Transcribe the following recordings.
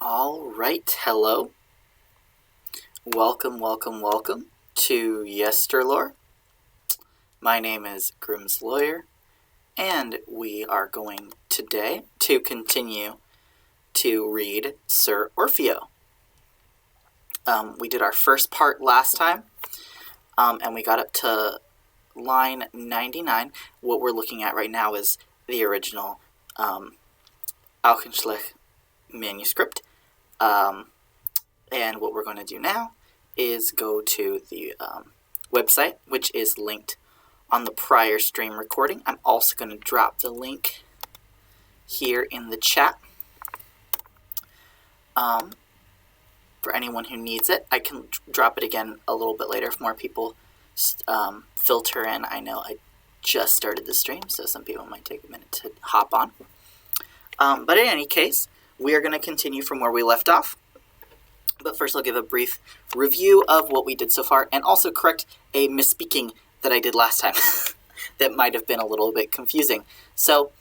All right, hello. Welcome to yesterlore. My name is Grimm's Lawyer, and we are going today to continue to read Sir Orfeo. We did our first part last time, and we got up to line 99. What we're looking at right now is the original Auchenschlech manuscript. And what we're going to do now is go to the website, which is linked on the prior stream recording. I'm also going to drop the link here in the chat for anyone who needs it. I can drop it again a little bit later if more people filter in. I know I just started the stream, so some people might take a minute to hop on. But in any case, we are going to continue from where we left off. But first I'll give a brief review of what we did so far and also correct a misspeaking that I did last time that might have been a little bit confusing. So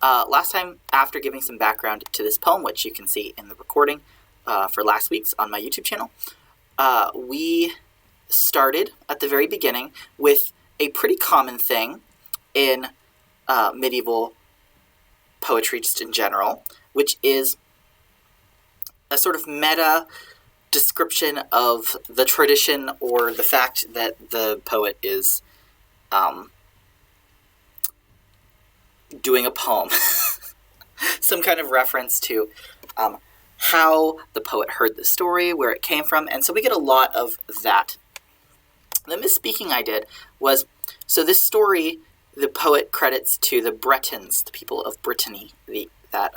last time, after giving some background to this poem, which you can see in the recording for last week's on my YouTube channel, we started at the very beginning with a pretty common thing in medieval poetry just in general, which is a sort of meta description of the tradition or the fact that the poet is doing a poem. Some kind of reference to how the poet heard the story, where it came from, and so we get a lot of that. The misspeaking I did was, so this story, the poet credits to the Bretons, the people of Brittany, that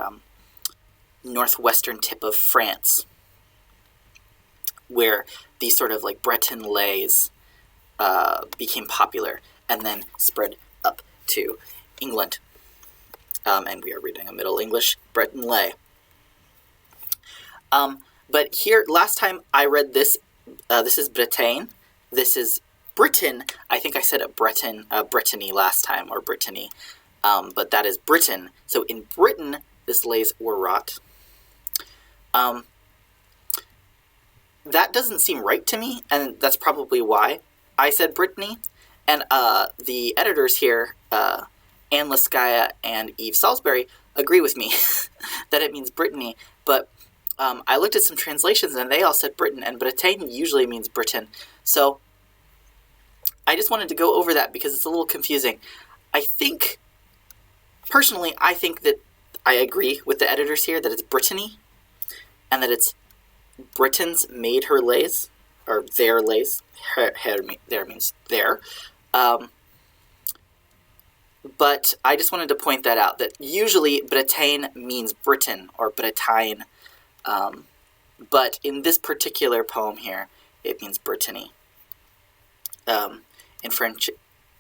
northwestern tip of France, where these sort of like Breton lays became popular and then spread up to England. And we are reading a Middle English Breton lay. But here, last time I read this, this is Bretagne, this is Britain. I think I said it Brittany last time, or Brittany, but that is Britain. So in Britain, this lays were wrought. That doesn't seem right to me, and that's probably why I said Brittany. And the editors here, Anne Liskaya and Eve Salisbury, agree with me that it means Brittany, but I looked at some translations and they all said Britain, and Bretagne usually means Britain. So I just wanted to go over that because it's a little confusing. Personally, I think that I agree with the editors here that it's Brittany, and that it's Britons made her lays, or their lays. There means there. But I just wanted to point that out, that usually Bretagne means Britain, or Bretagne. But in this particular poem here, it means Brittany. In French,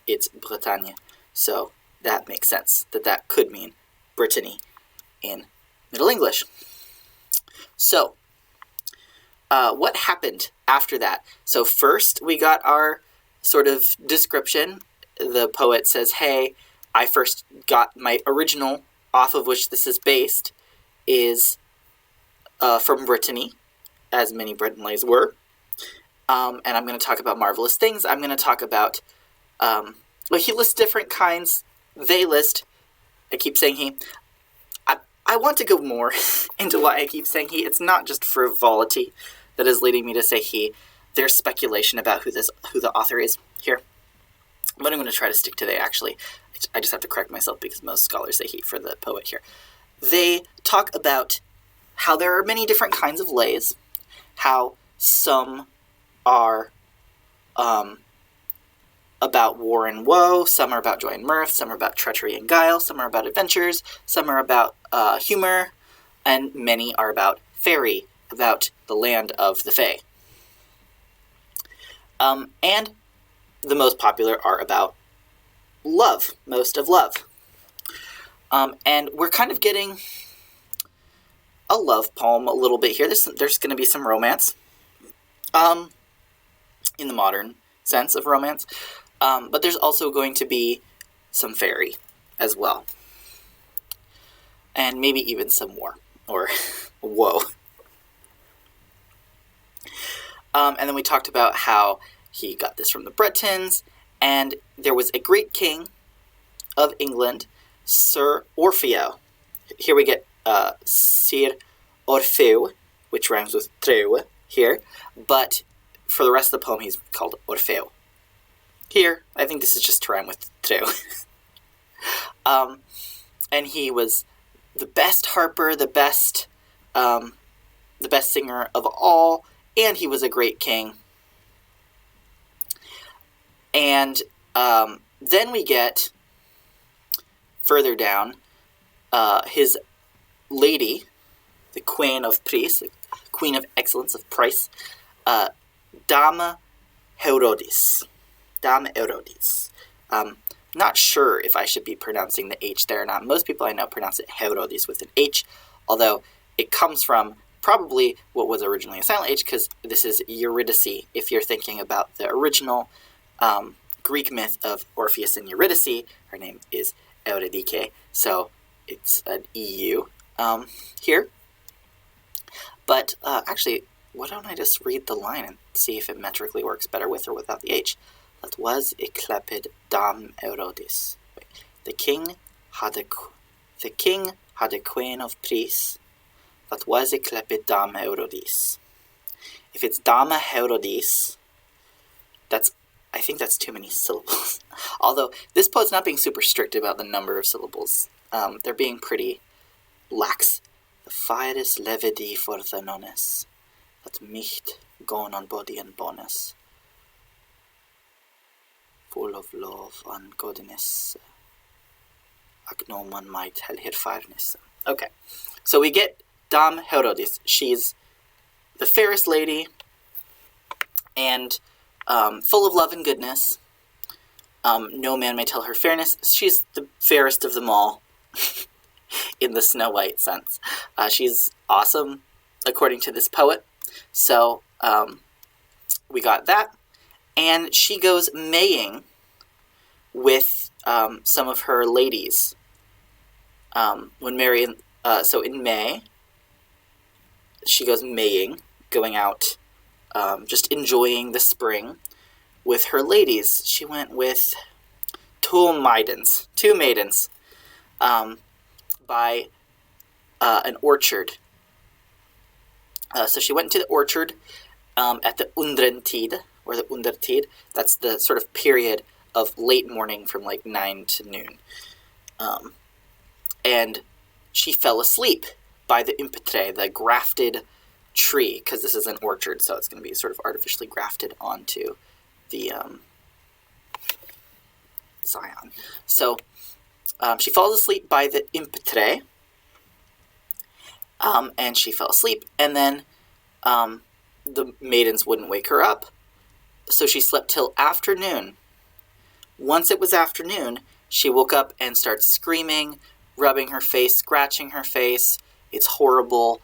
it's Bretagne. So that makes sense, that could mean Brittany in Middle English. So, what happened after that? So first we got our sort of description. The poet says, hey, I first got my original, off of which this is based, is from Brittany, as many Breton lays were. And I'm going to talk about marvelous things. I'm going to talk about, he lists different kinds. They list, I keep saying he. I want to go more into why I keep saying he. It's not just frivolity that is leading me to say he. There's speculation about who the author is here. But I'm going to try to stick to they, actually. I just have to correct myself because most scholars say he for the poet here. They talk about how there are many different kinds of lays, how some are about war and woe, some are about joy and mirth, some are about treachery and guile, some are about adventures, some are about humor, and many are about fairy, about the land of the Fae. And the most popular are about love, most of love. And we're kind of getting a love poem a little bit here. There's going to be some romance, in the modern sense of romance. But there's also going to be some fairy as well. And maybe even some war, or woe. And then we talked about how he got this from the Bretons, and there was a great king of England, Sir Orfeo. Here we get Sir Orfeo, which rhymes with treu here, but for the rest of the poem he's called Orfeo. Here, I think this is just to rhyme with treu. And he was the best harper, the best singer of all, and he was a great king. And then we get further down his lady, the Queen of Price, Queen of Excellence of Price, Dame Herodis. Dame Herodis. Not sure if I should be pronouncing the H there or not. Most people I know pronounce it Herodis with an H, although it comes from probably what was originally a silent H, because this is Eurydice. If you're thinking about the original Greek myth of Orpheus and Eurydice, her name is Eurydice, so it's an EU here. But actually, why don't I just read the line and see if it metrically works better with or without the H? That was eclepid Dame Herodis. The king had a queen of Price. That was eclepid Dame Herodis. If it's Dame Herodis, I think that's too many syllables. Although this poet's not being super strict about the number of syllables. They're being pretty lax. The fires levity for the nonnes, that micht gone on body and bonus, full of love and godliness, ac no man might tell her fairness. Okay, so we get Dame Herodis. She's the fairest lady and full of love and goodness. No man may tell her fairness. She's the fairest of them all. In the Snow White sense. She's awesome, according to this poet. So, we got that. And she goes maying with some of her ladies. So in May, she goes maying, going out, just enjoying the spring with her ladies. She went with two maidens. By an orchard. So she went into the orchard at the Undrentid, or the Undertid. That's the sort of period of late morning from like 9 to noon. And she fell asleep by the impetre, the grafted tree, because this is an orchard, so it's going to be sort of artificially grafted onto the scion. So she falls asleep by the impetre, and she fell asleep, and then the maidens wouldn't wake her up, so she slept till afternoon. Once it was afternoon, she woke up and starts screaming, rubbing her face, scratching her face. It's horrible,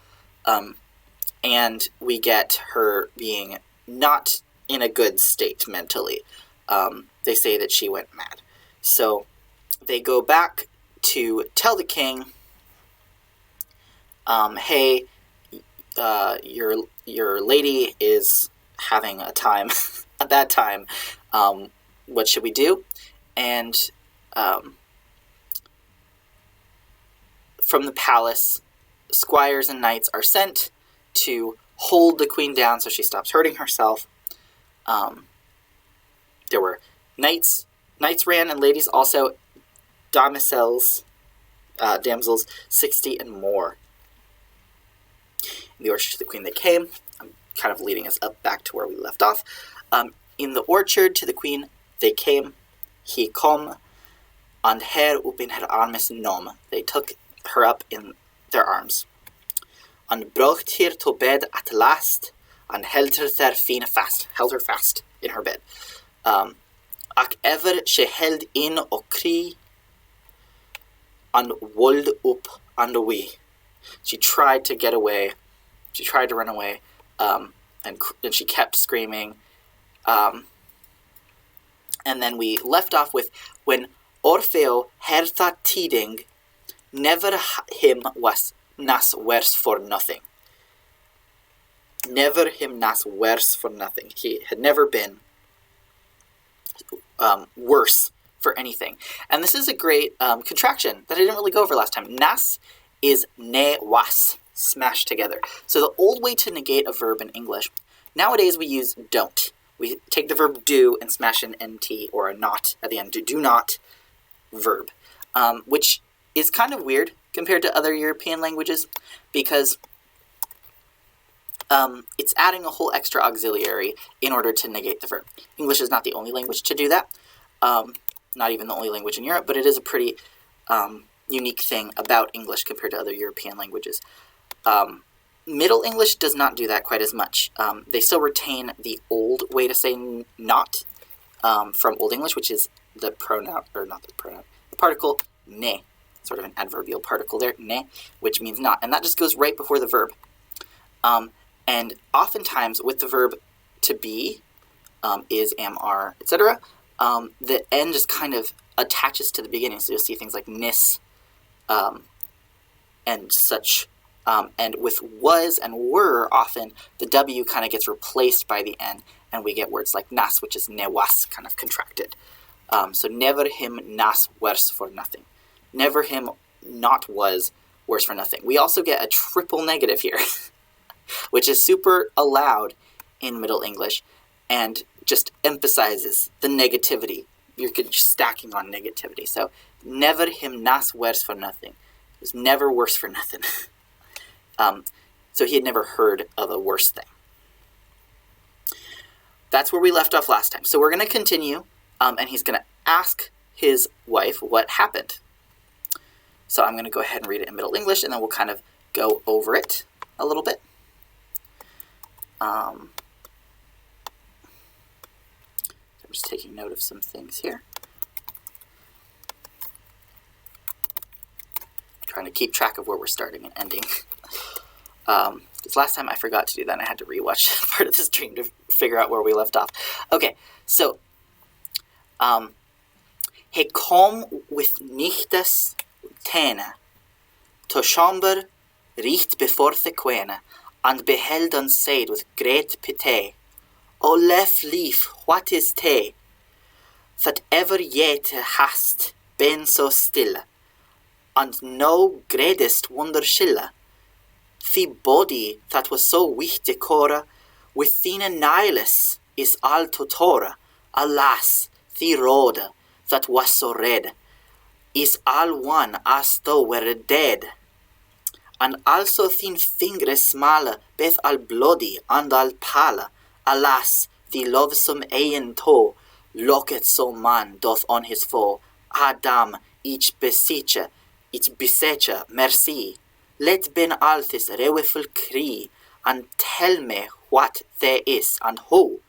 and we get her being not in a good state mentally. They say that she went mad. So they go back to tell the king, hey, your lady is having a bad time. What should we do? And from the palace, squires and knights are sent to hold the queen down so she stops hurting herself. There were knights ran, and ladies also, damsels, 60 and more. In the orchard to the queen they came. I'm kind of leading us up back to where we left off. In the orchard to the queen they came. He kom, and her up in her armes nom. They took her up in their arms. And brocht her to bed at last, and held her there fine fast. Held her fast in her bed. Ac ever she held in og cry, and wold up and away. She tried to get away. She tried to run away, and she kept screaming. And then we left off with, when Orfeo heard that tiding, never him was nas worse for nothing. Never him nas worse for nothing. He had never been worse for anything. And this is a great contraction that I didn't really go over last time. Nas is ne was, smashed together. So the old way to negate a verb in English, nowadays we use don't. We take the verb do and smash an nt or a not at the end. Do not verb, which is kind of weird compared to other European languages because it's adding a whole extra auxiliary in order to negate the verb. English is not the only language to do that, not even the only language in Europe, but it is a pretty unique thing about English compared to other European languages. Middle English does not do that quite as much. They still retain the old way to say not from Old English, which is the pronoun, or not the pronoun, the particle ne, sort of an adverbial particle there, ne, which means not, and that just goes right before the verb. And oftentimes with the verb to be, is, am, are, etc., the N just kind of attaches to the beginning, so you'll see things like nis and such. And with was and were, often the W kind of gets replaced by the N, and we get words like nas, which is ne was, kind of contracted. So never him nas worse for nothing. Never him not was worse for nothing. We also get a triple negative here, which is super allowed in Middle English and just emphasizes the negativity. You're stacking on negativity. So never him nas worse for nothing. It was never worse for nothing. So he had never heard of a worse thing. That's where we left off last time. So we're going to continue, and he's going to ask his wife what happened. So I'm going to go ahead and read it in Middle English, and then we'll kind of go over it a little bit. I'm just taking note of some things here. Trying to keep track of where we're starting and ending. Because last time I forgot to do that, and I had to rewatch part of the stream to figure out where we left off. Okay, so he kom with nichtes tene, to chamber richt before the quene, and beheld and said with great pity, O lef lief, what is te, that ever yet hast been so still, and no greatest wonder schille, the body that was so weak decora, within a nihilus is all totora, alas, the road that was so red, is all one as though were dead, and also thin fingers small, both all bloody and all pale, alas, the lovesome eyen toe, looketh so man doth on his foe, Adam, each beseeche, merci, let ben altis reweful cree, and tell me what there is, and who,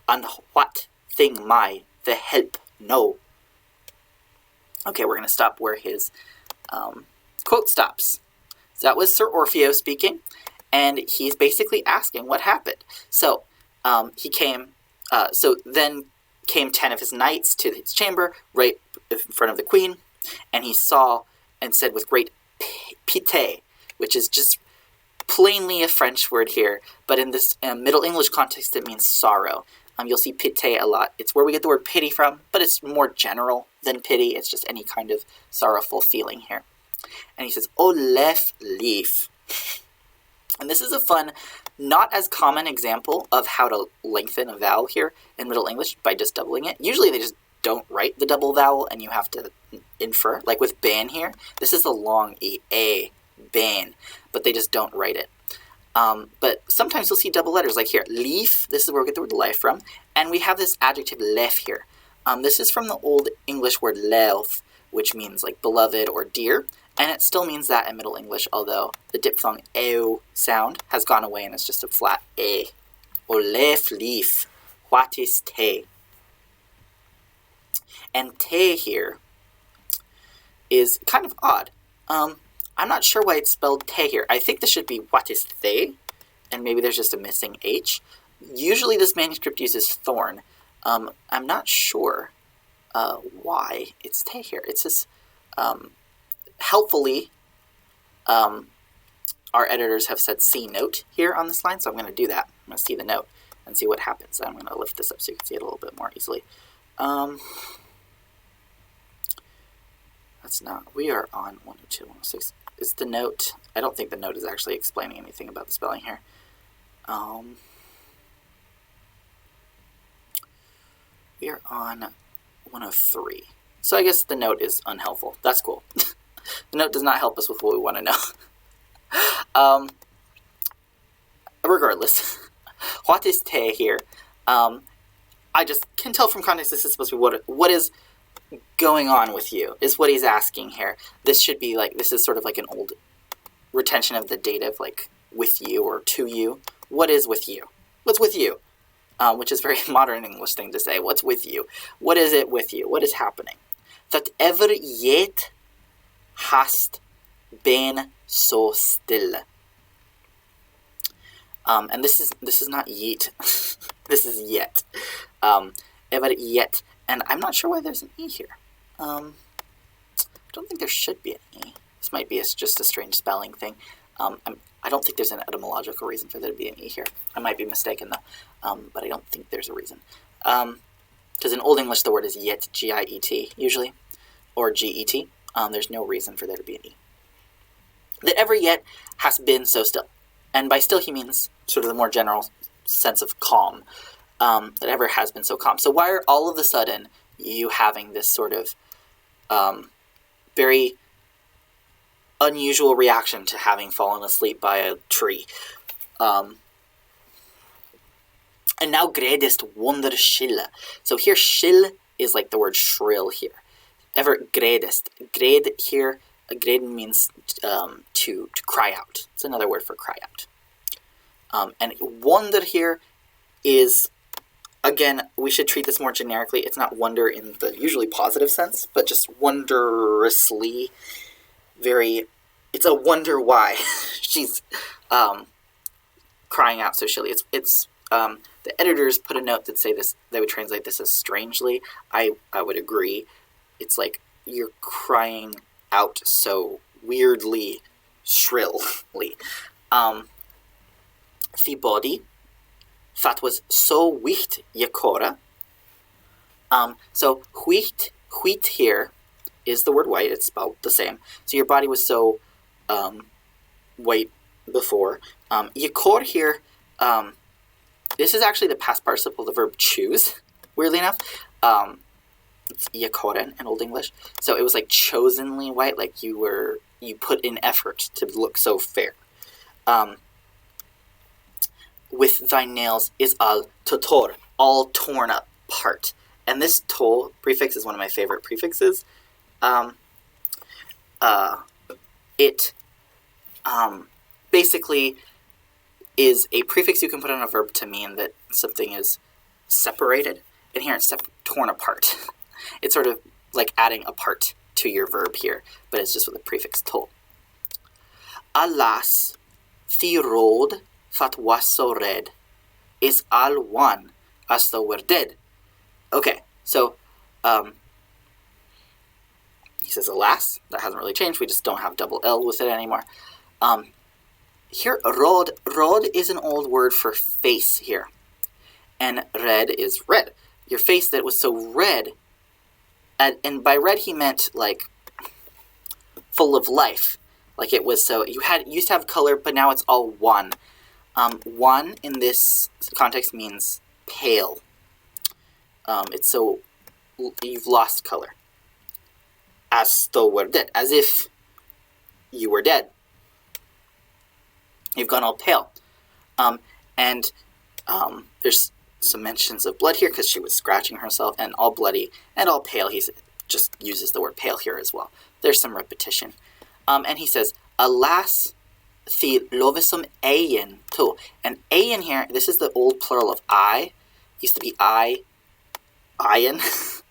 and what thing my the help know. Okay, we're going to stop where his quote stops. So that was Sir Orfeo speaking, and he's basically asking what happened. So then came 10 of his knights to his chamber, right in front of the queen, and he saw and said with great pité, which is just plainly a French word here, but in this Middle English context it means sorrow. You'll see pité a lot. It's where we get the word pity from, but it's more general than pity. It's just any kind of sorrowful feeling here. And he says, O lef leaf. And this is a fun, not as common example of how to lengthen a vowel here in Middle English by just doubling it. Usually they just don't write the double vowel and you have to infer. Like with ban here, this is a long E, a, ban, but they just don't write it. But sometimes you'll see double letters, like here, leaf, this is where we get the word life from, and we have this adjective lef here. This is from the Old English word lealth, which means like beloved or dear, and it still means that in Middle English, although the diphthong ew sound has gone away and it's just a flat a. O lef leaf, what is te? And te here is kind of odd. I'm not sure why it's spelled te here. I think this should be what is the, and maybe there's just a missing H. Usually this manuscript uses thorn. I'm not sure why it's te here. It's just helpfully our editors have said see note here on this line, so I'm going to do that. I'm going to see the note and see what happens. I'm going to lift this up so you can see it a little bit more easily. That's not, we are on 102, 106. Is the note, I don't think the note is actually explaining anything about the spelling here. We are on 103. So I guess the note is unhelpful. That's cool. The note does not help us with what we want to know. Regardless, what is te here? I just can tell from context this is supposed to be what is going on with you, is what he's asking here. This should be like, this is sort of like an old retention of the dative, like with you or to you. What is with you? What's with you? Which is a very modern English thing to say. What's with you? What is it with you? What is happening? That ever yet hast been so still. And this is not yeet. This is yet. Ever yet. And I'm not sure why there's an E here. I don't think there should be an E. This might be just a strange spelling thing. I don't think there's an etymological reason for there to be an E here. I might be mistaken, though. But I don't think there's a reason. Because in Old English, the word is yet, G-I-E-T, usually. Or G-E-T. There's no reason for there to be an E. That ever yet has been so still. And by still, he means sort of the more general sense of calm. That ever has been so calm. So why are all of a sudden you having this sort of very unusual reaction to having fallen asleep by a tree? And now gredest wonder shrill. So here shrill is like the word shrill here. Ever gredest. Gred here, gred means to cry out. It's another word for cry out. And wonder here is, again, we should treat this more generically. It's not wonder in the usually positive sense, but just wondrously it's a wonder why she's crying out so shrilly. It's the editors put a note that say this, they would translate this as strangely. I would agree. It's like you're crying out so weirdly, shrilly. The body that was so wicht yakora. So wheat here is the word white. It's spelled the same. So your body was so white before. Yakor here, this is actually the past participle of the verb choose, weirdly enough. It's yakoren in Old English. So it was like chosenly white, like you put in effort to look so fair. With thy nails is al totor, all torn apart. And this to prefix is one of my favorite prefixes. It basically is a prefix you can put on a verb to mean that something is separated. And here it's torn apart. It's sort of like adding a part to your verb here, but it's just with the prefix to. Alas, the road that was so red is all one as though we're dead. Okay, so he says alas. That hasn't really changed. We just don't have double L with it anymore. Here, rod is an old word for face here. And red is red. Your face that was so red, and by red he meant like full of life. Like it was so, you used to have color, but now it's all one. One in this context means pale. It's so, you've lost color. As though we're dead. As if you were dead. You've gone all pale. And there's some mentions of blood here because she was scratching herself, and all bloody and all pale. He just uses the word pale here as well. There's some repetition. And he says, alas, the lovesum eien too. And eien here, this is the old plural of I. Used to be iron,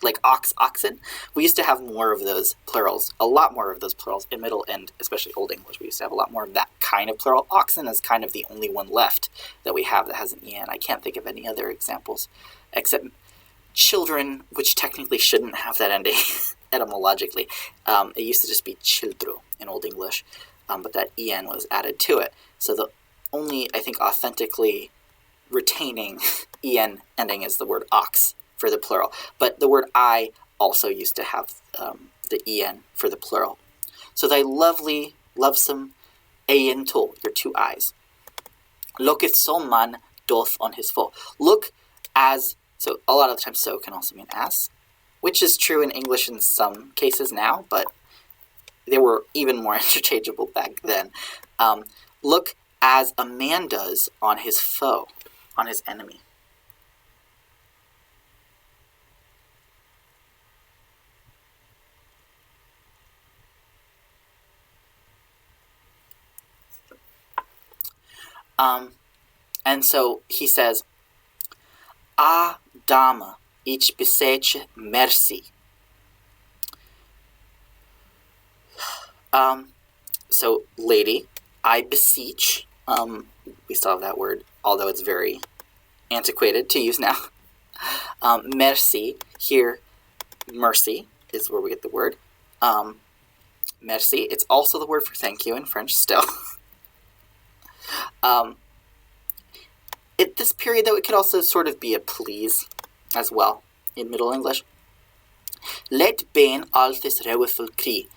like oxen. We used to have more of those plurals, a lot more of those plurals in Middle and especially Old English. We used to have a lot more of that kind of plural. Oxen is kind of the only one left that we have that has an en. I can't think of any other examples except children, which technically shouldn't have that ending etymologically. It used to just be childru in Old English. but that en was added to it. So the only, I think, authentically retaining en ending is the word ox for the plural. But the word eye also used to have the en for the plural. So thy lovely, lovesome ein to, your two eyes. Looketh so man doth on his foe. Look as, so a lot of the time so can also mean as, which is true in English in some cases now, but they were even more interchangeable back then. Look as a man does on his foe, on his enemy. And so he says, "Ah, dame, ich beseche merci." So lady, I beseech. We still have that word, although it's very antiquated to use now. Merci, here, mercy is where we get the word. Merci, it's also the word for thank you in French still. At this period, though, it could also sort of be a please as well in Middle English. Let ben all this rueful cry.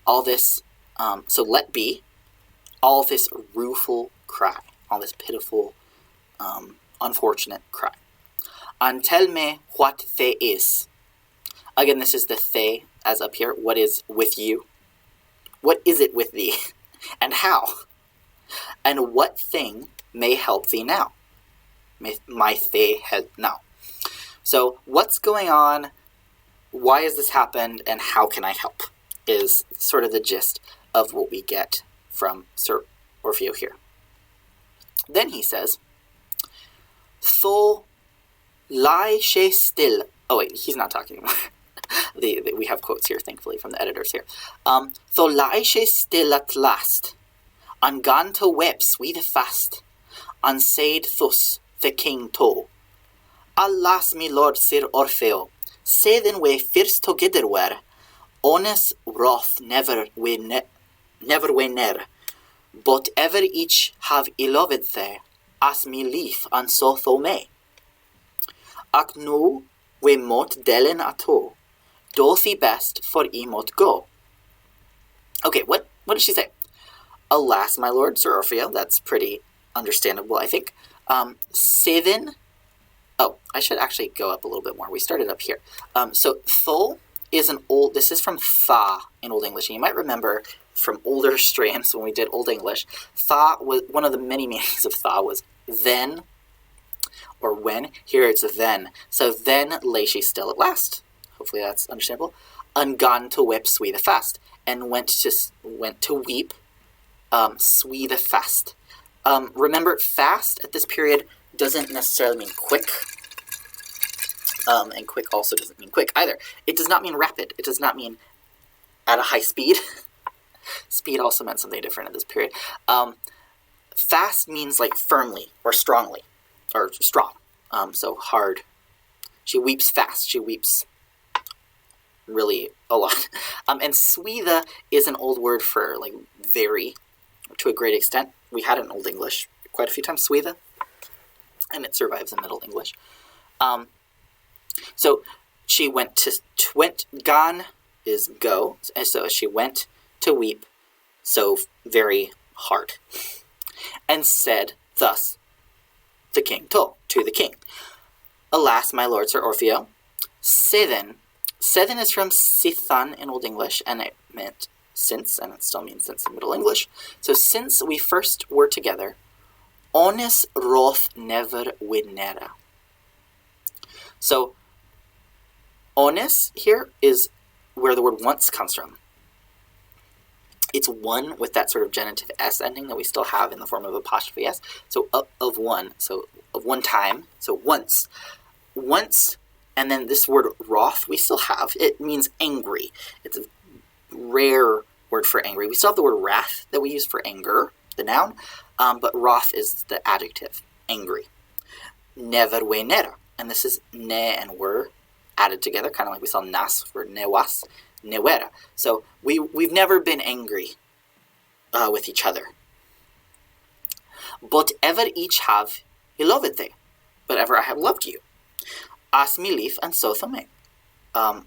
All this, so let be, all this rueful cry, all this pitiful, unfortunate cry. And tell me what they is. Again, this is the they as up here. What is with you? What is it with thee? And how? And what thing may help thee now? My they help now. So what's going on? Why has this happened? And how can I help? Is sort of the gist of what we get from Sir Orfeo here. Then he says, "Tho lie she still." Oh wait, he's not talking anymore. We have quotes here, thankfully, from the editors here. "Tho lie she still at last, and gone to weep sweet fast, and said thus the king to, Alas, me lord Sir Orfeo, say then we first together were, honest wrath never we ne'er, but ever each have beloved there, as me lief and so tho may. Ac no we mot delen at all, doth he best for he mot go." Okay, what did she say? Alas, my lord Sir Orfeo, that's pretty understandable, I think. Seven. Oh, I should actually go up a little bit more. We started up here. So tho is an old, this is from tha in Old English. And you might remember from older strands when we did Old English, tha was, one of the many meanings of tha was then or when. Here it's then. So then lay she still at last. Hopefully that's understandable. And gone to weep sweet the fast. And went to weep sweet the fast. Remember, fast at this period doesn't necessarily mean quick. And quick also doesn't mean quick either. It does not mean rapid. It does not mean at a high speed. Speed also meant something different at this period. Fast means like firmly or strongly or strong. So hard. She weeps fast. She weeps really a lot. And switha is an old word for like very, to a great extent. We had it in Old English quite a few times, switha, and it survives in Middle English. So she went gone is go, and so she went to weep, so very hard, and said thus, the king to the king, "Alas, my lord Sir Orfeo, Sethen is from sithan in Old English, and it meant since, and it still means since in Middle English. So since we first were together, honest wrath never winnera." So honest here is where the word once comes from. It's one with that sort of genitive S ending that we still have in the form of apostrophe S. So of one, so of one time, so once, and then this word wrath we still have. It means angry. It's a rare word for angry. We still have the word wrath that we use for anger, the noun, but wrath is the adjective, angry. Never we nera, and this is ne and were added together, kind of like we saw nas for ne was, newera. So we've never been angry. with each other. But ever each have he loved thee, but ever I have loved you. As me lief, and so me.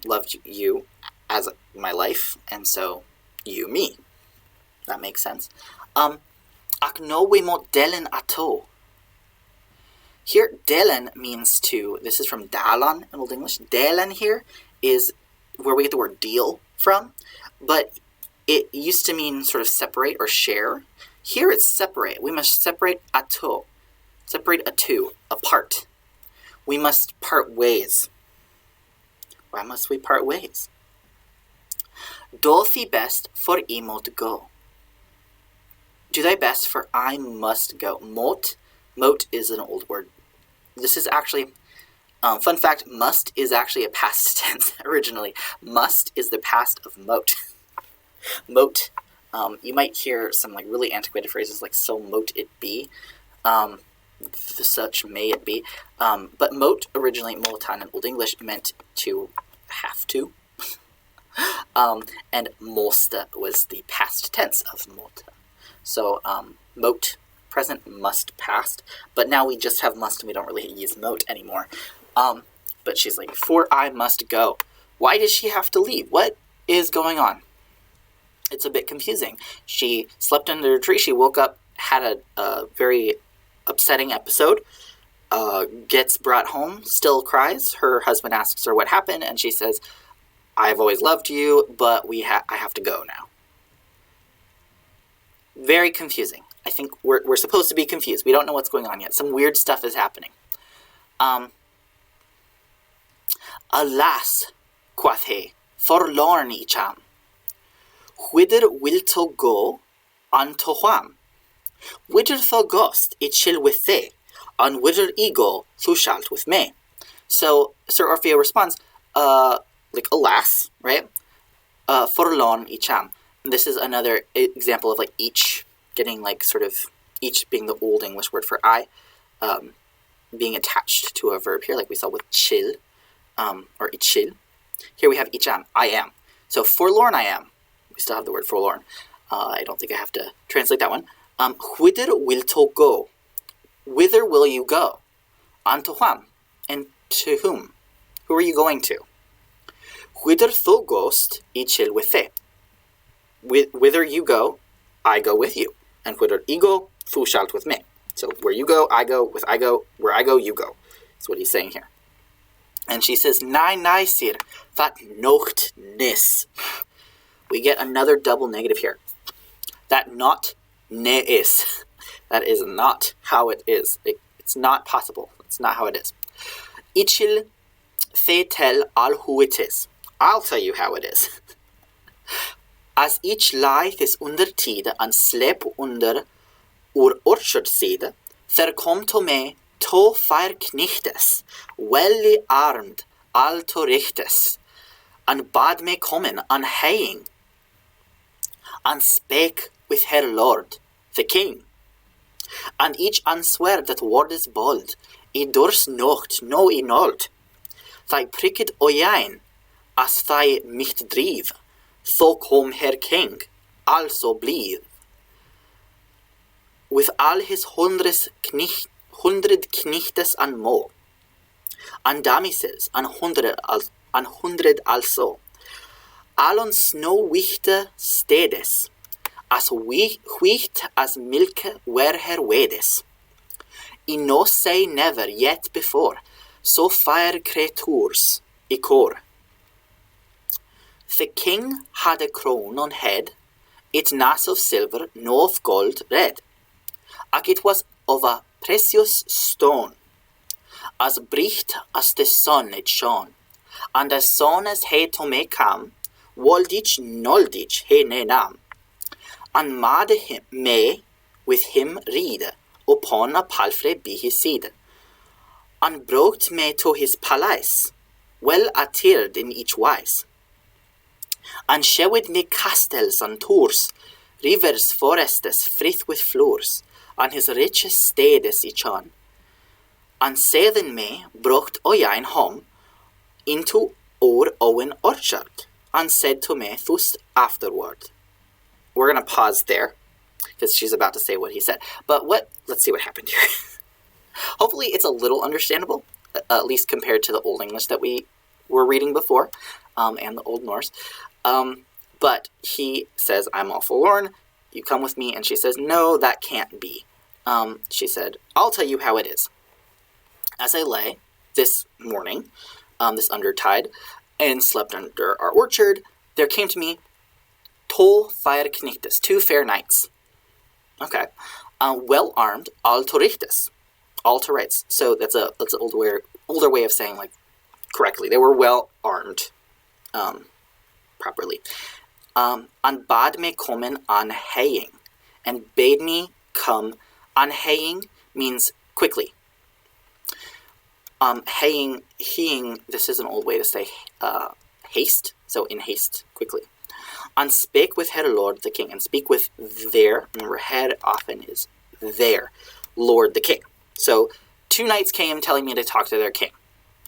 Loved you as my life, and so you me. That makes sense. Ac no we mo delen ato. Here, delen means to, this is from dalan in Old English. Delen here is where we get the word deal from, but it used to mean sort of separate or share. Here it's separate. We must separate ato. Separate a two, apart. We must part ways. Why must we part ways? Do thee best, for I mote go. Do thy best, for I must go. Mote is an old word. This is actually, fun fact, must is actually a past tense originally. Must is the past of mote. Mote, you might hear some like really antiquated phrases like so mote it be, such may it be. But mote, originally motan in Old English, meant to have to. And mosta was the past tense of mota. So mote, present, must, past. But now we just have must and we don't really use mote anymore. But she's like, for I must go. Why does she have to leave? What is going on? It's a bit confusing. She slept under a tree. She woke up, had a very upsetting episode, gets brought home, still cries. Her husband asks her what happened, and she says, I've always loved you, but I have to go now. Very confusing. I think we're supposed to be confused. We don't know what's going on yet. Some weird stuff is happening. Alas, quoth he, forlorn each am. Whither wilt thou go unto wham? Whither thou goest, it shall with thee, and whither I go, thou shalt with me. So Sir Orfeo responds, like, alas, right? Forlorn each am. This is another example of like each getting like sort of each being the Old English word for I, being attached to a verb here, like we saw with chill, or ichil. Here we have each am, I am. So forlorn I am. We still have the word forlorn. I don't think I have to translate that one. Whither wilt thou go? Whither will you go? Unto wham? And to whom? Who are you going to? Whither thou goest, I shall with thee. Whither you go, I go with you. And whither I go, thou shalt with me. So where you go, I go. Where I go, you go. That's what he's saying here. And she says, Nei, sir, that nocht nis. We get another double negative here. That not ne is. That is not how it is. It's not possible. It's not how it is. Ichil they tell all who it is. I'll tell you how it is. As each lieth is under tide and sleep under orchard side, there kom to me to fire knichtes, welly armed, alto richtes, and bad me kommen and haying, and spake with her lord, the king. And each answer that word is bold, I durs nocht no I nold. Thy pricked ojein, as thy micht drive, so kom her king, also bliv. With all his hundred knichtes and more, and damises and hundred also, allon snow wichte stedes, as wheat as milk were her wedes. I no say never yet before, so fire creatures I core. The king had a crown on head, it nas of silver, no of gold red, ac it was of a precious stone, as bright as the sun it shone, and as soon as he to me come, woldich noldich he ne nam, and made him me with him read upon a palfrey be his seed, and brought me to his palace, well attired in each wise, and shewed me castles and tours, rivers, forests, frith with floors, and his richest stedes each on, and seden me brought ojein home into our own orchard, and said to me thus afterward. We're going to pause there, because she's about to say what he said. But let's see what happened here. Hopefully it's a little understandable, at least compared to the Old English that we were reading before, and the Old Norse. But he says, I'm all forlorn, you come with me, and she says, no, that can't be. She said, I'll tell you how it is. As I lay this morning, this undertide, and slept under our orchard, there came to me tol fair knightes, 2 fair knights. Okay. Well armed, all to rightes, all to rights. So that's an older way of saying, like, correctly. They were well armed, properly. An bad me kommen an haying, and bade me come. An haying means quickly. Heing, this is an old way to say haste, so in haste, quickly. And spake with her lord the king, and speak with their, remember her often is their, lord the king. So 2 knights came telling me to talk to their king.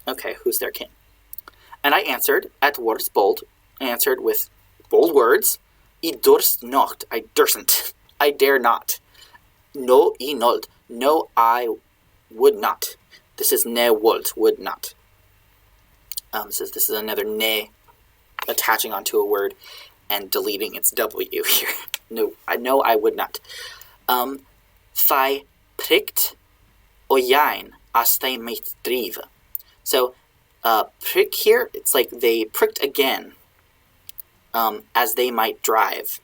Okay, who's their king? And I answered, at words bold, answered with bold words, I durst not, I dursn't, I dare not. No, I nold, no, I would not. This is ne would not. This is another ne attaching onto a word and deleting its W here. No, I would not. Thei prikt ojain as they might drive. So, prick here, it's like they pricked again, as they might drive.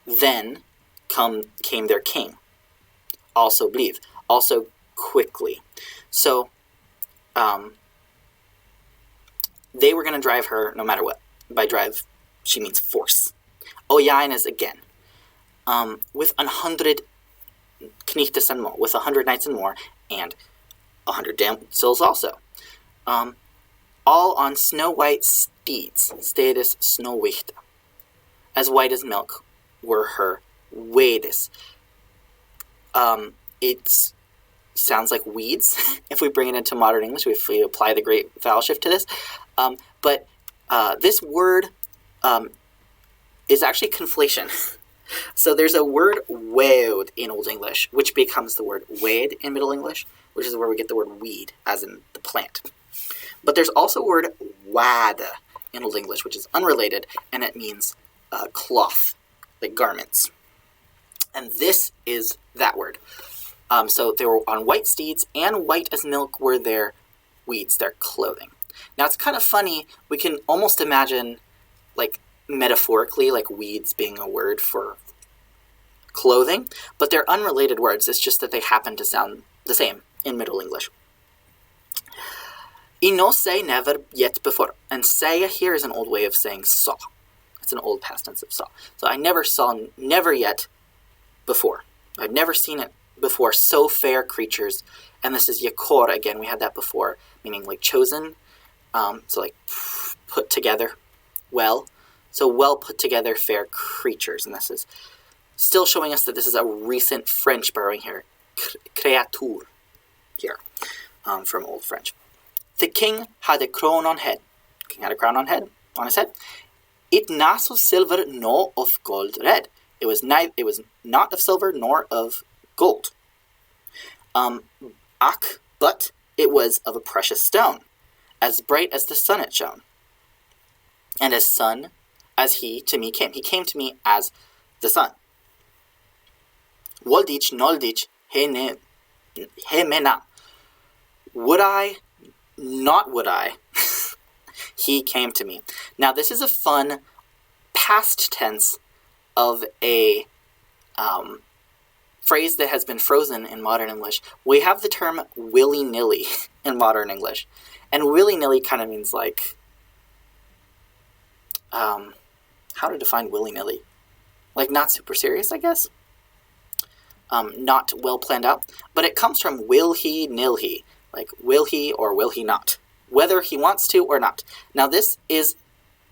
Then came their king. Also believe. Also quickly. So, they were going to drive her no matter what. By drive, she means force. Ojain is again. With 100 knightes and more, with 100 knights and more, and 100 damsels also. All on snow-white steeds, stedes snow-white. As white as milk were her wedes. It sounds like weeds, if we bring it into modern English, if we apply the great vowel shift to this. But this word is actually conflation. So there's a word wed in Old English, which becomes the word wed in Middle English, which is where we get the word weed, as in the plant. But there's also a word wad in Old English, which is unrelated, and it means cloth, like garments. And this is that word. So they were on white steeds, and white as milk were their weeds, their clothing. Now it's kind of funny, we can almost imagine, like, metaphorically, like weeds being a word for clothing, but they're unrelated words. It's just that they happen to sound the same in Middle English. I no say never yet before. And say here is an old way of saying saw. It's an old past tense of saw. So I never saw never yet before. I've never seen it before. So fair creatures. And this is yakor again. We had that before, meaning like chosen. So like put together well. So well put together fair creatures. And this is still showing us that this is a recent French borrowing here. Créature here from Old French. The king had a crown on head. King had a crown on his head. It not of silver nor of gold red. It was not of silver nor of gold. But it was of a precious stone, as bright as the sun it shone. And as sun as he to me came. He came to me as the sun. Woldich noldich he mena. Would I? Not would I. He came to me. Now this is a fun past tense of a phrase that has been frozen in modern English. We have the term willy-nilly in modern English. And willy-nilly kind of means like, how to define willy-nilly? Like not super serious, I guess? Not well planned out. But it comes from will he, nil he. Like, will he or will he not? Whether he wants to or not. Now, this is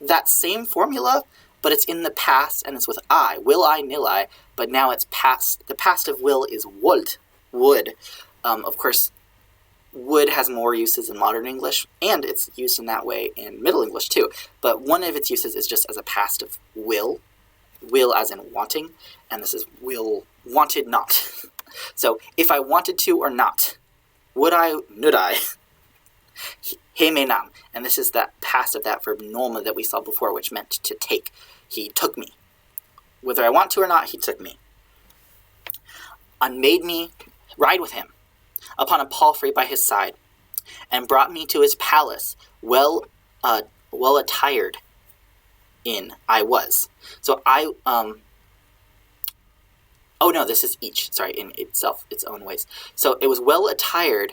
that same formula, but it's in the past, and it's with I. Will I, nil I, but now it's past. The past of will is would. Of course, would has more uses in modern English, and it's used in that way in Middle English, too. But one of its uses is just as a past of will, will as in wanting, and this is will wanted not. So if I wanted to or not, would I, nud I, he me nam, and this is that past of that verb noma that we saw before, which meant to take. He took me. Whether I want to or not, he took me. And made me ride with him upon a palfrey by his side, and brought me to his palace, well attired in I was. So I, oh no, this is each, sorry, in itself, its own ways. So it was well attired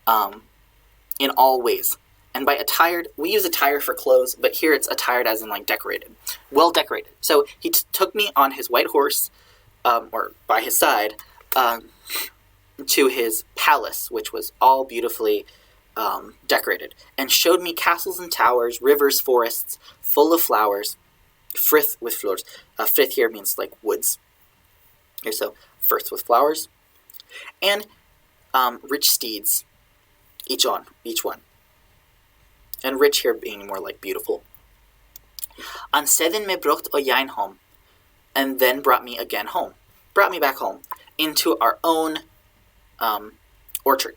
in all ways. And by attired, we use attire for clothes, but here it's attired as in like decorated. Well decorated. So he took me on his white horse, or by his side, to his palace, which was all beautifully decorated, and showed me castles and towers, rivers, forests, full of flowers, frith with flowers. Frith here means like woods. Here, so frith with flowers, and rich steeds, each one. And rich here being more like beautiful. And seven me brocht again home, and then brought me again home. Brought me back home into our own orchard,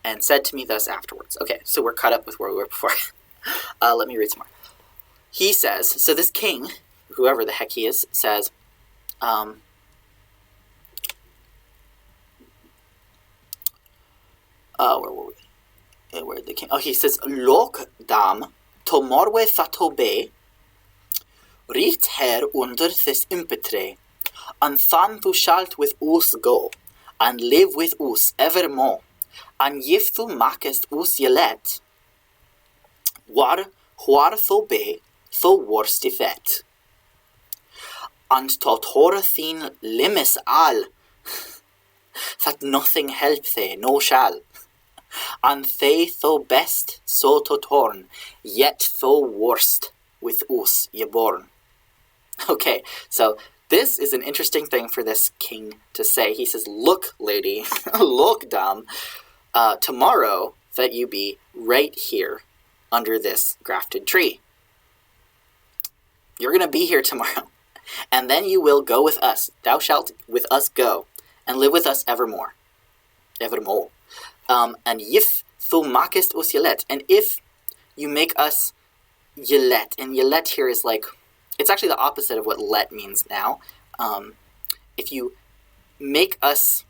and said to me thus afterwards. Okay, so we're caught up with where we were before. Let me read some more. He says, so this king, whoever the heck he is, says, where were we? Where the king? Oh, he says, Lok dam tomorwe thatobe richt her under this impetre, and than thou shalt with us go, and live with us evermore, and if thou makest us yelet, war thou be, thou worst effect. And totora thin limis all, that nothing help thee, no shall. And they thou best so to torn, yet thou worst with us ye born. Okay, so this is an interesting thing for this king to say. He says, look, lady, look, dame, tomorrow that you be right here under this grafted tree. You're going to be here tomorrow, and then you will go with us. Thou shalt with us go, and live with us evermore. Evermore. And if thou makest us yelet, and if you make us yelet, and yelet here is like, it's actually the opposite of what let means now. If you make us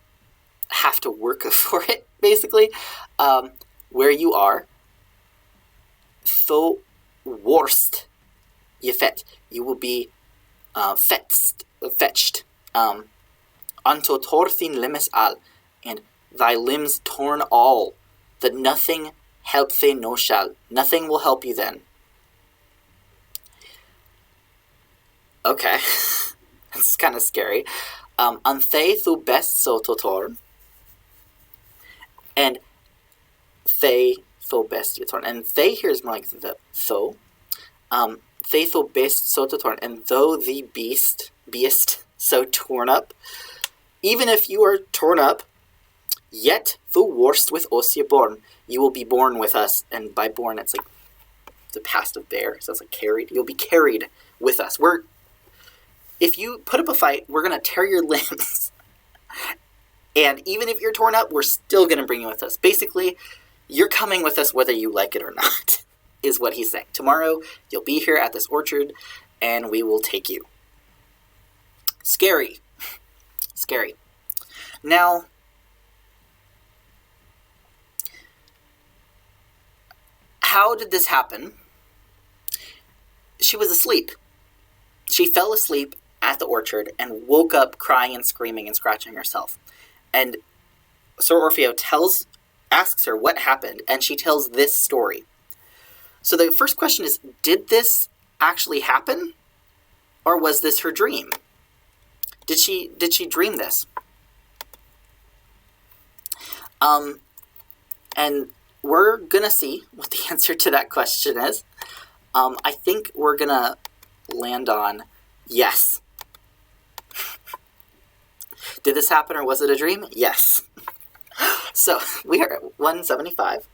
have to work for it, basically, where you are, thou worst yefet, you will be fetched, unto torthin limbs al, and thy limbs torn all, that nothing help thee no shall. Nothing will help you then. Okay, it's kind of scary. And they thou best so to torn, and they thou best you torn, and they here is more like the though. They thou best so to torn, and though the beast so torn up, even if you are torn up, yet thou worst with us ye born, you will be born with us. And by born, it's like the past of bear, so it's like carried. You'll be carried with us. If you put up a fight, we're going to tear your limbs. And even if you're torn up, we're still going to bring you with us. Basically, you're coming with us whether you like it or not, is what he's saying. Tomorrow, you'll be here at this orchard, and we will take you. Scary. Scary. Now, how did this happen? She was asleep. She fell asleep at the orchard and woke up crying and screaming and scratching herself. And Sir Orfeo asks her what happened, and she tells this story. So the first question is, did this actually happen? Or was this her dream? Did she dream this? And we're gonna see what the answer to that question is. I think we're gonna land on yes. Did this happen or was it a dream? Yes. So we are at 175.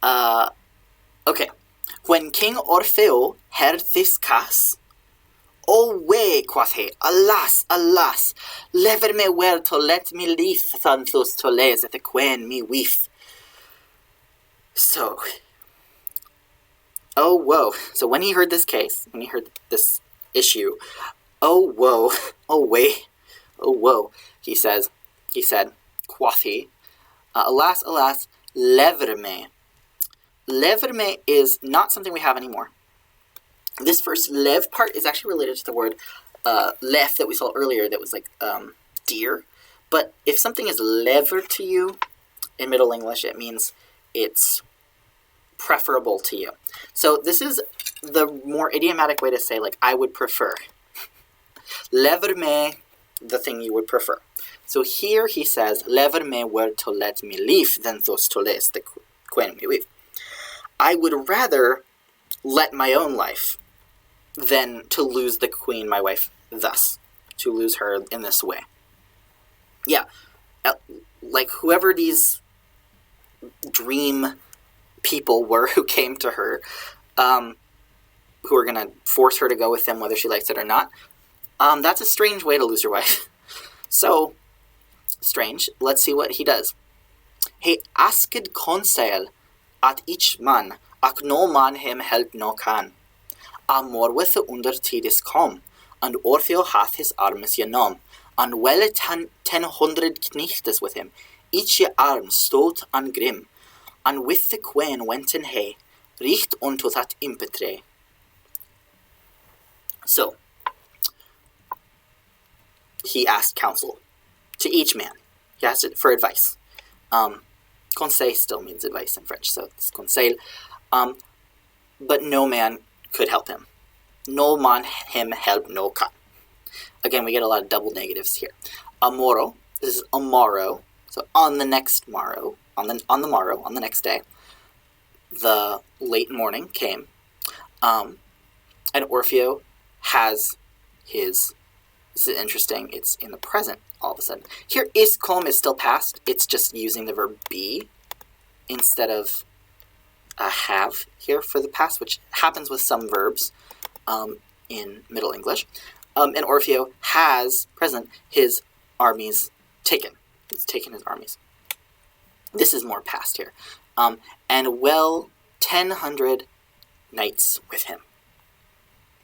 Okay. When King Orfeo heard this case, "O way," quoth he, "alas, alas, lever me well to let me leave than thus to lays at the queen me wife." So, oh whoa. So when he heard this case, when he heard this issue, oh whoa, oh way, oh whoa, he said, quoth he, alas, alas, lever me. Lever me is not something we have anymore. This first lev part is actually related to the word lef that we saw earlier that was like deer. But if something is lever to you in Middle English, it means it's preferable to you. So this is the more idiomatic way to say, like, I would prefer. Lever me, the thing you would prefer. So here he says, lever me were to let me leave than thus to les the queen me leave. I would rather let my own life than to lose the queen, my wife, thus. To lose her in this way. Yeah, like whoever these dream people were who came to her, who are going to force her to go with them whether she likes it or not, that's a strange way to lose your wife. So, strange. Let's see what he does. He asked counsel at each man, ac no man him help no can. Amor with the undertidis come, and Orfeo hath his arms genom, and well 100 knechtes with him, each ye arm stout and grim, and with the queen went in he, richt unto that impetre. So, he asked counsel to each man. He asked it for advice. Conseil still means advice in French, so it's conseil. But no man could help him. No man him help no can. Again, we get a lot of double negatives here. Amoro, this is amaro, so on the next morrow, on the morrow, on the next day, the late morning came, and Orfeo has his, this is interesting, it's in the present all of a sudden. Here, is come is still past, it's just using the verb be instead of have here for the past, which happens with some verbs in Middle English. And Orfeo has, present, his armies taken. He's taken his armies. This is more past here. And well 1,000 knights with him.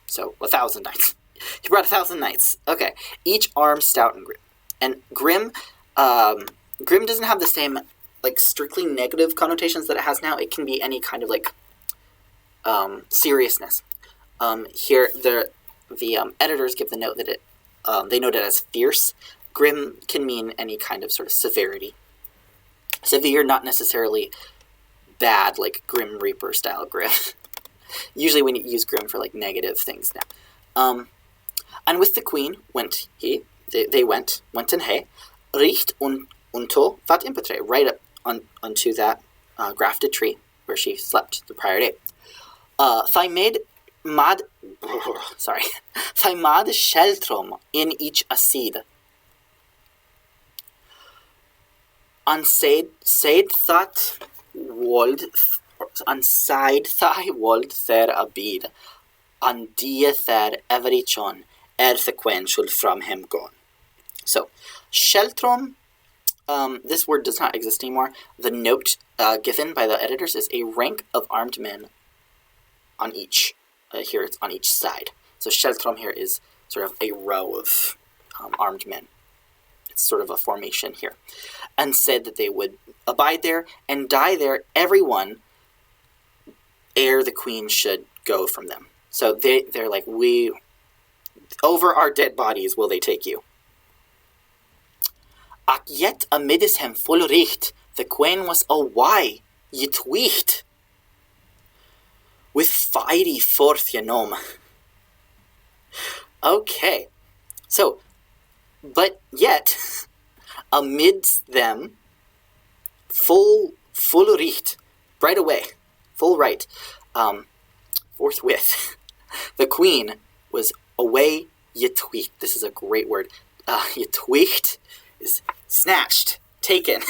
So 1,000 knights. He brought 1,000 knights. Okay. Each arm stout and grim. And grim doesn't have the same, like, strictly negative connotations that it has now. It can be any kind of, like, seriousness. Here, the editors give the note that they note it as fierce. Grim can mean any kind of sort of severity. Severe, not necessarily bad, like Grim Reaper style grim. Usually we use grim for, like, negative things now. And with the queen went he, they went in he, richt unto that impetre, right up onto that grafted tree where she slept the prior day. Thy mad sheltrum in each acid. And said that wold, and side thy wold there abide, and die there every chon, the queen should from him gone. So, sheltrum, this word does not exist anymore. The note given by the editors is a rank of armed men on each. Here it's on each side. So sheltrum here is sort of a row of armed men. It's sort of a formation here. And said that they would abide there and die there, everyone, ere the queen should go from them. So they're like, over our dead bodies will they take you. Ac yet amidis hem full richt, the queen was away, yet wicht. With fiery forth genom. Okay, so, but yet, amidst them, full richt, right away, full right, forthwith, the queen was away yetwicht. This is a great word. Yetwicht is snatched, taken.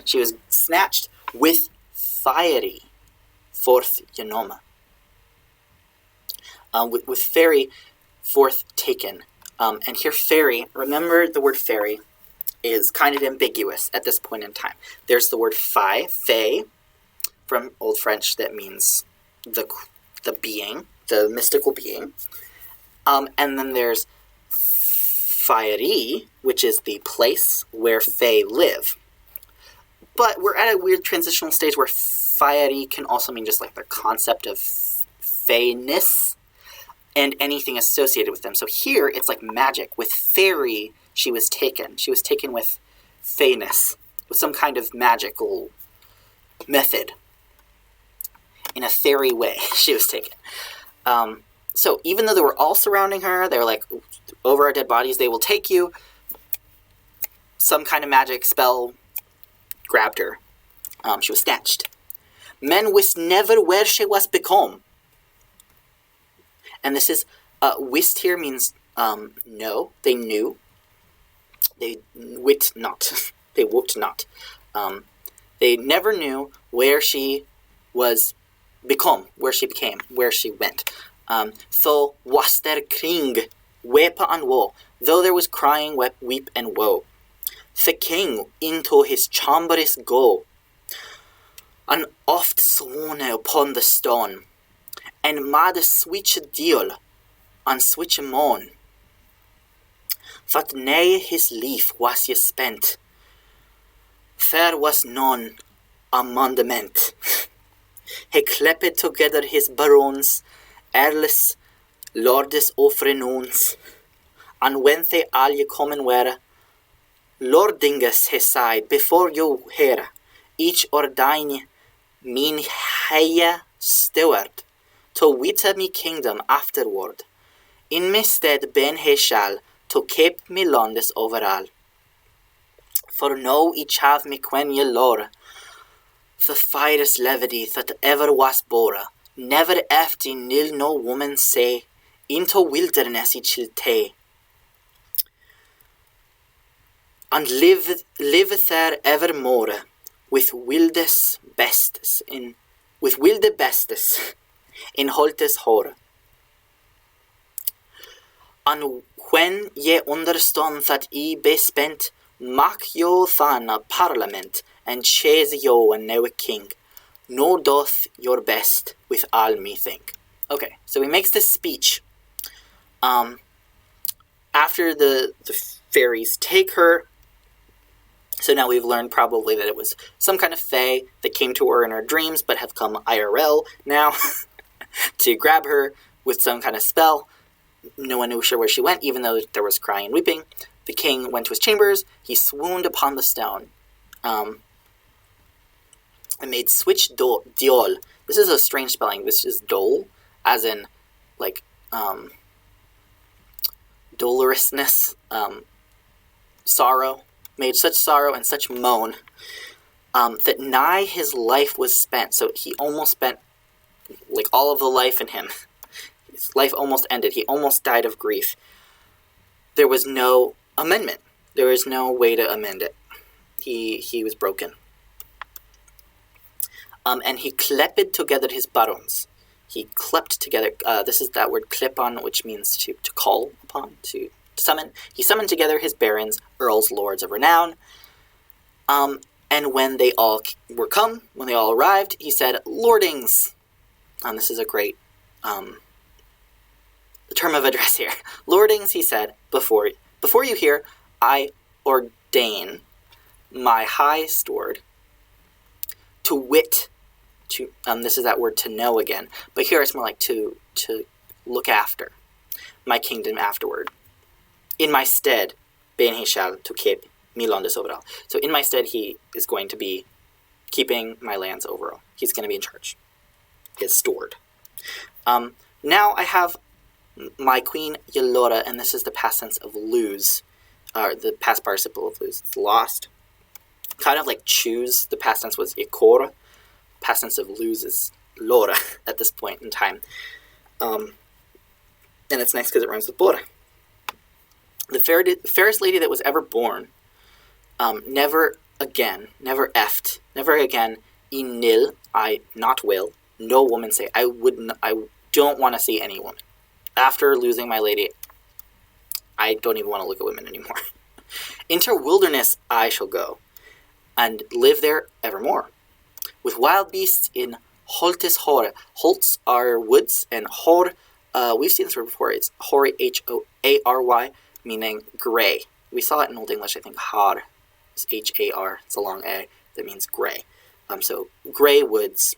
She was snatched with fiery forth genoma. With ferry, forth taken. And here ferry, remember the word ferry is kind of ambiguous at this point in time. There's the word fée, from Old French, that means the being, the mystical being. And then there's faerie, which is the place where fae live. But we're at a weird transitional stage where faerie can also mean just like the concept of faeness and anything associated with them. So here it's like magic. With fairy, she was taken. She was taken with faeness, with some kind of magical method. In a fairy way, she was taken. So even though they were all surrounding her, they were like, over our dead bodies, they will take you. Some kind of magic spell grabbed her. She was snatched. Men wist never where she was become. And this is, wist here means no, they knew. They wit not. They wot not. They never knew where she was become, where she became, where she went. So was there kring, wepa and woe, though there was crying, weep and woe. The king into his chambers go, and oft sworn upon the stone, and mad switch deal, and switch moan. That nay his leaf was ye spent, there was none amendment. He clapped together his barons, earls, lordes ofrenuns, and when they all ye common were, lordingus he side before you here, each ordain min heia steward, to witta me kingdom afterward. In me stead ben he shall, to keep me Londis overall. For no each have me quen ye lore, the finest levity that ever was bore, never after nil no woman say, into wilderness each shall take. And live there evermore, with wildes bestes in holtes hore. And when ye understand that ye be spent, mak yo than a parliament, and chase yo a new king, no doth your best with all me think. Okay, so he makes this speech. After the fairies take her, so now we've learned probably that it was some kind of fae that came to her in her dreams, but have come IRL now to grab her with some kind of spell. No one knew sure where she went, even though there was crying and weeping. The king went to his chambers. He swooned upon the stone. And made switch diol. This is a strange spelling. This is dole, as in, like, dolorousness, sorrow. Made such sorrow and such moan that nigh his life was spent. So he almost spent, like, all of the life in him. His life almost ended. He almost died of grief. There was no amendment. There was no way to amend it. He was broken. And he clepped together his barons. He clept together. This is that word clip on, which means to call upon, to summon. He summoned together his barons, earls, lords of renown. And when they all were come, when they all arrived, he said, Lordings. This is a great term of address here. Lordings, he said, before you hear, I ordain my high steward to wit, to this is that word to know again, but here it's more like to look after my kingdom afterward. In my stead, ben he shall to keep me Londis overall. So in my stead, he is going to be keeping my lands overall. He's going to be in charge. His steward. Now I have my queen Yellora, and this is the past tense of lose, the past participle of lose. It's lost. Kind of like choose. The past tense was ikor. Past tense of lose is lora at this point in time. And it's nice because it rhymes with bora. The fairest lady that was ever born, never again, never eft, never again, in nil, I not will, no woman say. I don't want to see any woman. After losing my lady, I don't even want to look at women anymore. Into wilderness I shall go, and live there evermore, with wild beasts in holtes hore. Holts are woods, and hor, we've seen this word before. It's hoary, H-O-A-R-Y, meaning gray. We saw it in Old English, I think. Har is H-A-R. It's a long A that means gray. So gray woods.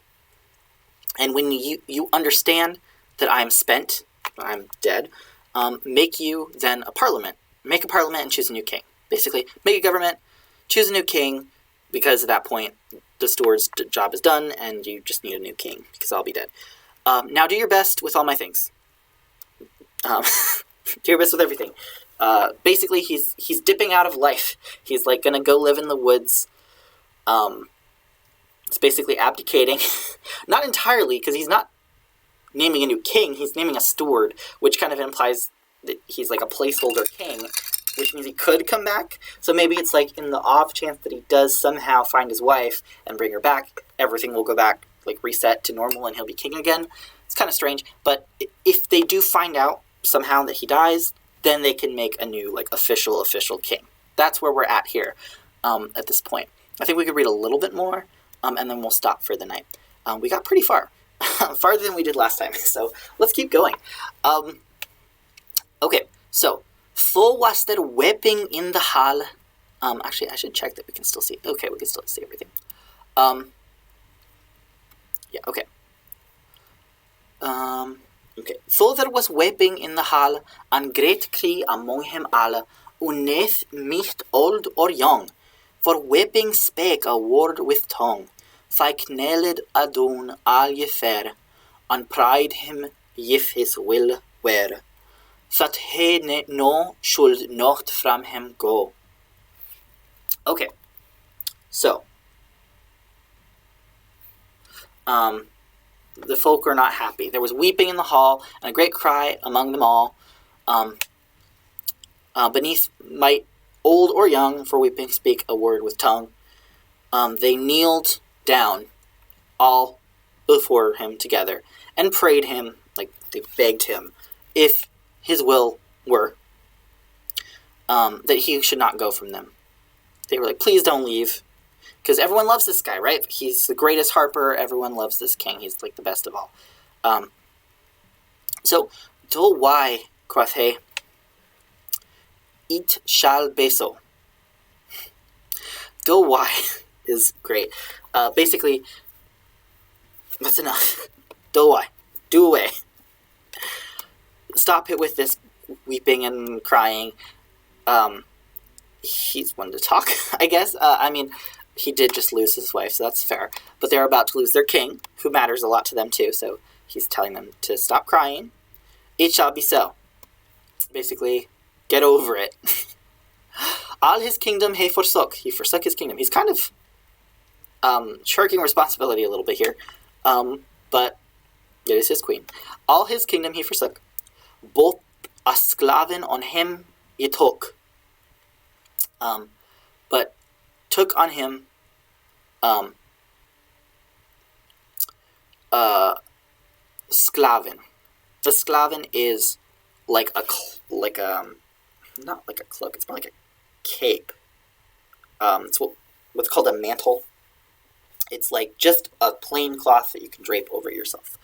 And when you understand that I am spent, I'm dead, make you then a parliament. Make a parliament and choose a new king. Basically, make a government, choose a new king, because at that point, the steward's job is done, and you just need a new king, because I'll be dead. Now do your best with all my things. Do your best with everything. Basically, he's dipping out of life. He's, like, gonna go live in the woods. It's basically abdicating. Not entirely, because he's not naming a new king, he's naming a steward, which kind of implies that he's like a placeholder king, which means he could come back. So maybe it's like in the off chance that he does somehow find his wife and bring her back, everything will go back, like reset to normal, and he'll be king again. It's kind of strange, but if they do find out somehow that he dies, then they can make a new, like, official king. That's where we're at here, at this point. I think we could read a little bit more, and then we'll stop for the night. We got pretty far. Farther than we did last time, so let's keep going. Okay, so, Thor was there weeping in the hall. Actually, I should check that we can still see. Okay, we can still see everything. Yeah, okay. Okay. Thor there was weeping in the hall, and great cry among him all, unneth nicht old or young, for weeping spake a word with tongue. Thy knelled adon all ye fair, and pride him if his will were, that he no should not from him go. Okay, so, the folk are not happy. There was weeping in the hall, and a great cry among them all. Beneath might old or young, for weeping speak a word with tongue. They kneeled down, all before him together, and prayed him, like they begged him, if his will were, that he should not go from them. They were like, please don't leave, because everyone loves this guy, right? He's the greatest harper, everyone loves this king, he's like the best of all. So, do why, quoth he, it shall be so. Do why is great. Basically, that's enough. Do why. Do away. Stop it with this weeping and crying. He's one to talk, I guess. I mean, he did just lose his wife, so that's fair. But they're about to lose their king, who matters a lot to them too, so he's telling them to stop crying. It shall be so. Basically, get over it. All his kingdom he forsook. He forsook his kingdom. He's kind of shirking responsibility a little bit here. But it is his queen. All his kingdom he forsook. Both a sklaven on him he took. But took on him sklaven. The sklaven is like a not like a cloak. It's more like a cape. It's what's called a mantle. It's like just a plain cloth that you can drape over yourself.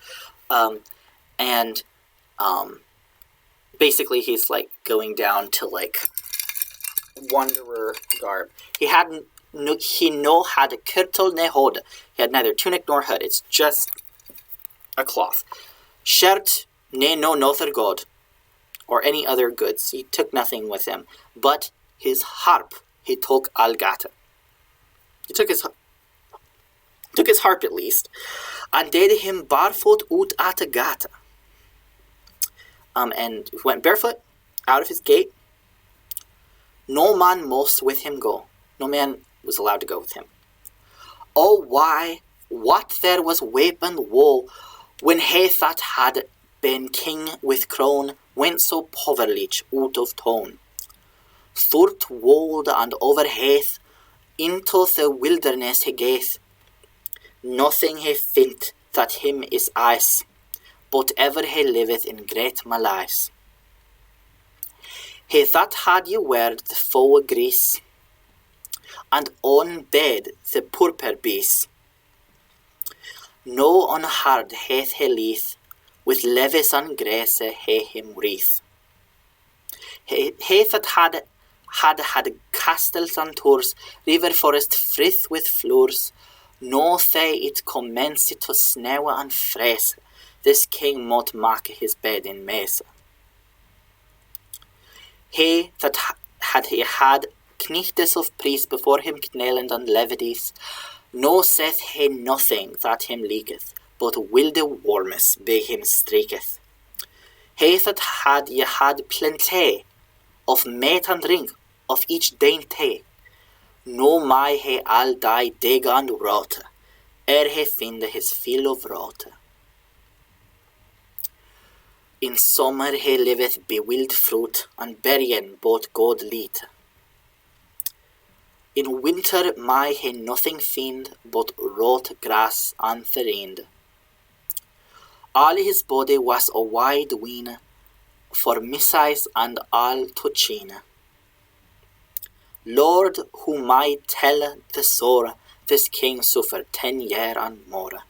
Basically he's like going down to like wanderer garb. He had kirtle ne hod. He had neither tunic nor hood. It's just a cloth. Shirt ne no nother god, or any other goods. He took nothing with him, but his harp he took algata. He took his harp at least, and did him barefoot ut at gata. And went barefoot out of his gate. No man most with him go. No man was allowed to go with him. Oh, why, what there was weapon woe, when he that had been king with crown, went so poverlich out of tone. Thurt wold and over hath, into the wilderness he gaeth. Nothing he fint that him is ice, but ever he liveth in great malice. He that had ye word the foul grease, and on bed the purper bees. No on hard hath he leith, with levis and grace he him wreath. He that had castles and tours, river forest frith with floors, no they it commence to snow and freeze, this king mote make his bed in mesa. He that had knightes of priests before him knelend and levities, no saith he nothing that him leaketh, but wilde wormes be him streaketh. He that had plenty of meat and drink, of each dainty, no my he all die dig and rot, ere he finde his fill of rot. In summer he liveth bewild fruit, and berrien both god leet. In winter may he nothing find, but rot grass and therind. All his body was a wide ween, for missize and all touchine. Lord, who might tell the sore, this king suffered 10 year and more.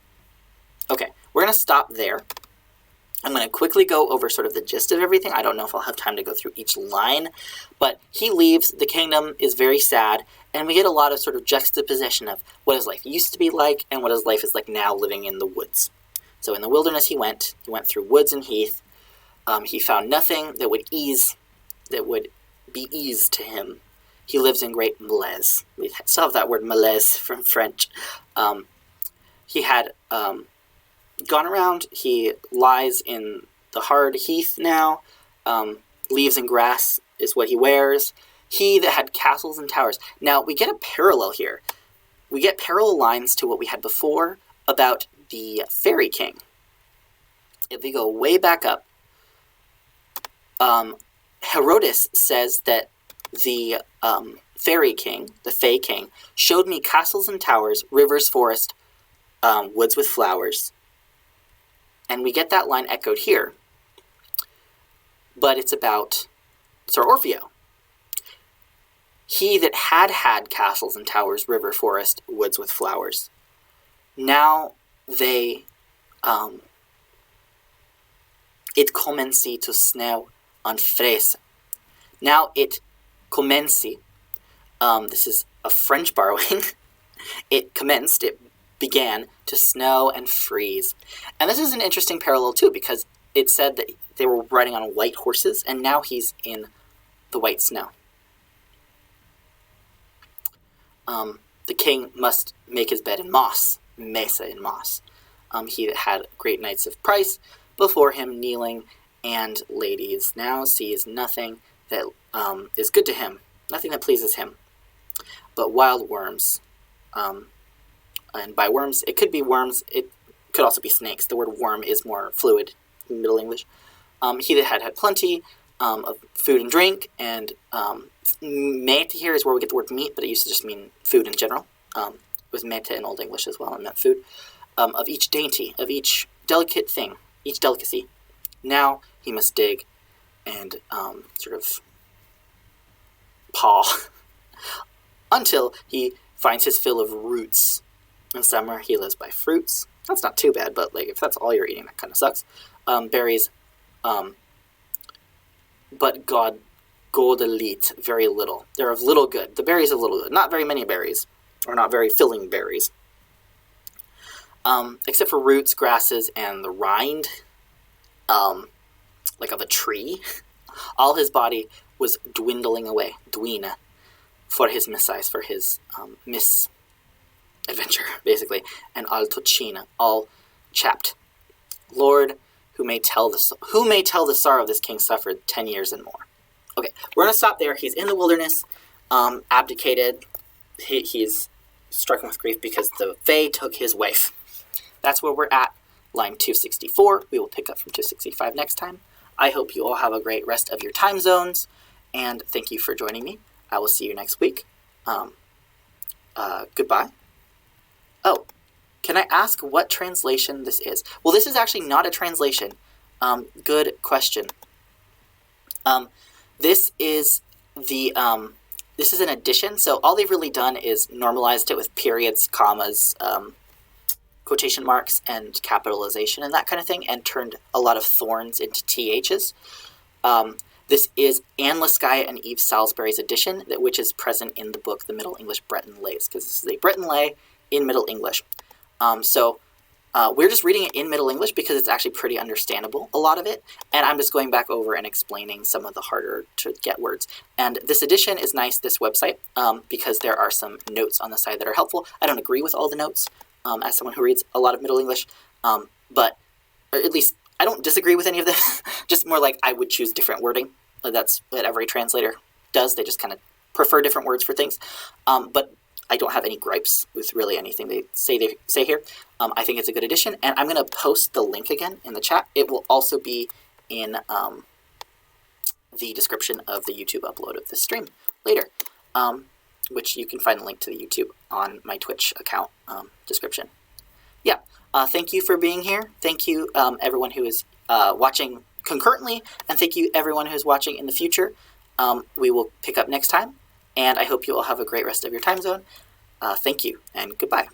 Okay, we're going to stop there. I'm going to quickly go over sort of the gist of everything. I don't know if I'll have time to go through each line, but he leaves, the kingdom is very sad, and we get a lot of sort of juxtaposition of what his life used to be like and what his life is like now living in the woods. So in the wilderness he went through woods and heath. He found nothing that would be ease to him. He lives in great malaise. We still have that word malaise from French. He had gone around. He lies in the hard heath now. Leaves and grass is what he wears. He that had castles and towers. Now, we get a parallel here. We get parallel lines to what we had before about the fairy king. If we go way back up, Herodotus says that the fairy king, the Fey king, showed me castles and towers, rivers, forest, woods with flowers. And we get that line echoed here. But it's about Sir Orfeo. He that had castles and towers, river, forest, woods with flowers. Now they, it commence to snow and freeze. Now it commence, this is a French borrowing, it began to snow and freeze. And this is an interesting parallel too, because it said that they were riding on white horses, and now he's in the white snow. The king must make his bed in moss, mesa in moss. He that had great knights of price before him kneeling, and ladies now sees nothing that is good to him, nothing that pleases him, but wild worms. And by worms, it could be worms, it could also be snakes. The word worm is more fluid in Middle English. He that had plenty of food and drink, and mete here is where we get the word meat, but it used to just mean food in general. It was mete in Old English as well, and meant food. Of each dainty, of each delicate thing, each delicacy. Now he must dig and sort of paw until he finds his fill of roots. In summer, he lives by fruits. That's not too bad, but like if that's all you're eating, that kind of sucks. Berries, but God elite, very little. They're of little good. The berries of little good. Not very many berries, or not very filling berries. Except for roots, grasses, and the rind, like of a tree. All his body was dwindling away, dwina, for his missize, for his misadventure, basically, and all touchina, all chapped. Lord, who may tell the sorrow of this king suffered 10 years and more. Okay, we're going to stop there. He's in the wilderness, abdicated. He's stricken with grief because the Fae took his wife. That's where we're at, line 264. We will pick up from 265 next time. I hope you all have a great rest of your time zones, and thank you for joining me. I will see you next week. Goodbye. Oh, can Can I ask what translation this is? Well, this is actually not a translation. Good question. This is this is an addition. So all they've really done is normalized it with periods, commas, quotation marks, and capitalization and that kind of thing, and turned a lot of thorns into THs. This is Anne Lescaia and Eve Salisbury's edition, which is present in the book The Middle English Breton Lays, because this is a Breton lay in Middle English. We're just reading it in Middle English because it's actually pretty understandable, a lot of it, and I'm just going back over and explaining some of the harder to get words. And this edition is nice, this website, because there are some notes on the side that are helpful. I don't agree with all the notes as someone who reads a lot of Middle English, but or at least I don't disagree with any of this, just more like I would choose different wording. That's what every translator does. They just kind of prefer different words for things. But I don't have any gripes with really anything they say here. I think it's a good addition, and I'm going to post the link again in the chat. It will also be in the description of the YouTube upload of this stream later, which you can find the link to the YouTube on my Twitch account description. Yeah, thank you for being here. Thank you, everyone who is watching concurrently, and thank you everyone who's watching in the future. We will pick up next time, and I hope you all have a great rest of your time zone. Thank you, and goodbye.